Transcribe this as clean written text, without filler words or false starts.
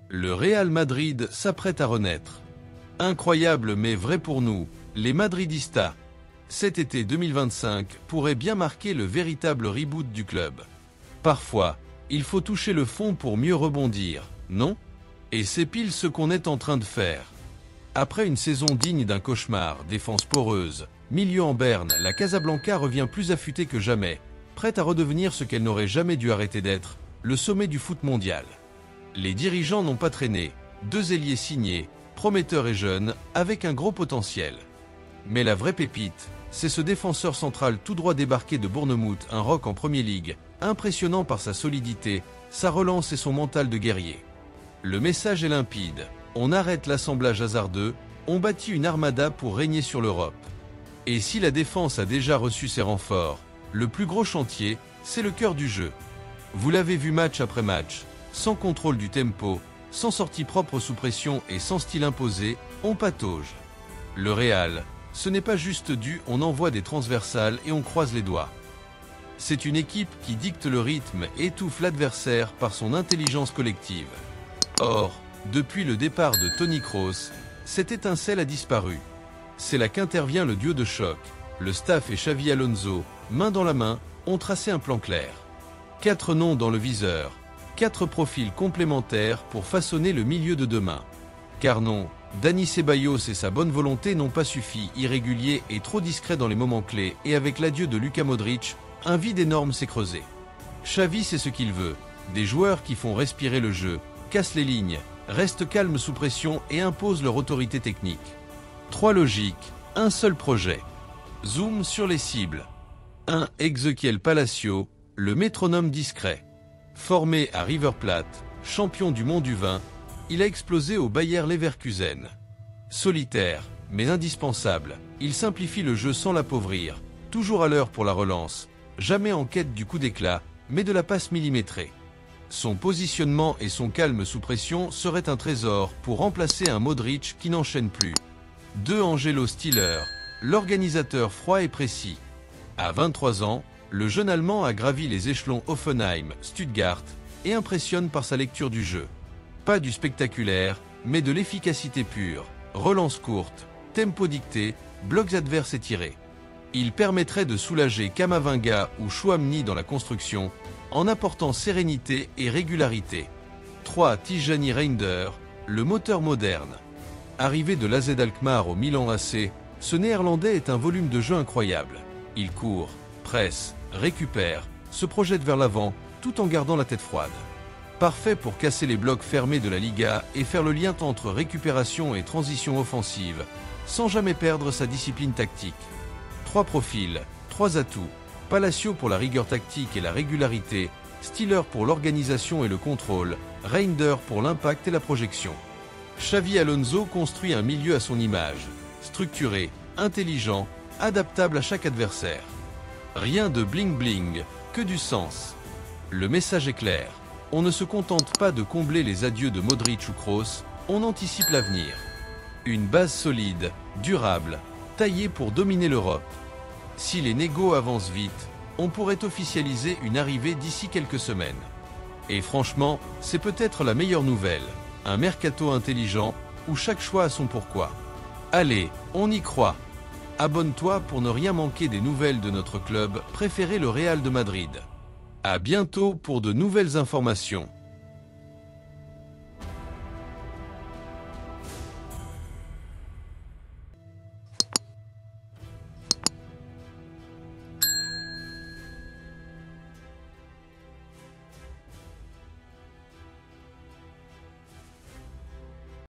Le Real Madrid s'apprête à renaître. Incroyable mais vrai pour nous, les Madridistas. Cet été 2025 pourrait bien marquer le véritable reboot du club. Parfois, il faut toucher le fond pour mieux rebondir, non? Et c'est pile ce qu'on est en train de faire. Après une saison digne d'un cauchemar, défense poreuse, milieu en berne, la Casablanca revient plus affûtée que jamais, prête à redevenir ce qu'elle n'aurait jamais dû arrêter d'être, le sommet du foot mondial. Les dirigeants n'ont pas traîné, 2 ailiers signés, prometteurs et jeunes, avec un gros potentiel. Mais la vraie pépite, c'est ce défenseur central tout droit débarqué de Bournemouth, un rock en Premier League, impressionnant par sa solidité, sa relance et son mental de guerrier. Le message est limpide, on arrête l'assemblage hasardeux, on bâtit une armada pour régner sur l'Europe. Et si la défense a déjà reçu ses renforts, le plus gros chantier, c'est le cœur du jeu. Vous l'avez vu match après match, sans contrôle du tempo, sans sortie propre sous pression et sans style imposé, on patauge. Le Real, ce n'est pas juste on envoie des transversales et on croise les doigts. C'est une équipe qui dicte le rythme et étouffe l'adversaire par son intelligence collective. Or, depuis le départ de Toni Kroos, cette étincelle a disparu. C'est là qu'intervient le duo de choc. Le staff et Xavi Alonso, main dans la main, ont tracé un plan clair. 4 noms dans le viseur, 4 profils complémentaires pour façonner le milieu de demain. Car non, Dani Ceballos et sa bonne volonté n'ont pas suffi, irrégulier et trop discret dans les moments clés, et avec l'adieu de Luka Modric, un vide énorme s'est creusé. Xavi sait ce qu'il veut, des joueurs qui font respirer le jeu, cassent les lignes, restent calmes sous pression et imposent leur autorité technique. 3 logiques, un seul projet. Zoom sur les cibles. 1. Ezequiel Palacio, le métronome discret. Formé à River Plate, champion du monde du vin, il a explosé au Bayer Leverkusen. Solitaire, mais indispensable, il simplifie le jeu sans l'appauvrir, toujours à l'heure pour la relance, jamais en quête du coup d'éclat, mais de la passe millimétrée. Son positionnement et son calme sous pression seraient un trésor pour remplacer un Modric qui n'enchaîne plus. 2. Angelo Stiller, l'organisateur froid et précis. À 23 ans, le jeune Allemand a gravi les échelons Hoffenheim, Stuttgart, et impressionne par sa lecture du jeu. Pas du spectaculaire, mais de l'efficacité pure, relance courte, tempo dicté, blocs adverses étirés. Il permettrait de soulager Kamavinga ou Chouamni dans la construction, en apportant sérénité et régularité. 3. Tijani Reinders, le moteur moderne. Arrivé de l'AZ Alkmaar au Milan AC, ce Néerlandais est un volume de jeu incroyable. Il court, presse, récupère, se projette vers l'avant, tout en gardant la tête froide. Parfait pour casser les blocs fermés de la Liga et faire le lien entre récupération et transition offensive, sans jamais perdre sa discipline tactique. 3 profils, 3 atouts. Palacio pour la rigueur tactique et la régularité, Stiller pour l'organisation et le contrôle, Reinders pour l'impact et la projection. Xavi Alonso construit un milieu à son image, structuré, intelligent, adaptable à chaque adversaire. Rien de bling-bling, que du sens. Le message est clair. On ne se contente pas de combler les adieux de Modric ou Kroos, on anticipe l'avenir. Une base solide, durable, taillée pour dominer l'Europe. Si les négos avancent vite, on pourrait officialiser une arrivée d'ici quelques semaines. Et franchement, c'est peut-être la meilleure nouvelle, un mercato intelligent, où chaque choix a son pourquoi. Allez, on y croit. Abonne-toi pour ne rien manquer des nouvelles de notre club préféré, le Real de Madrid. À bientôt pour de nouvelles informations.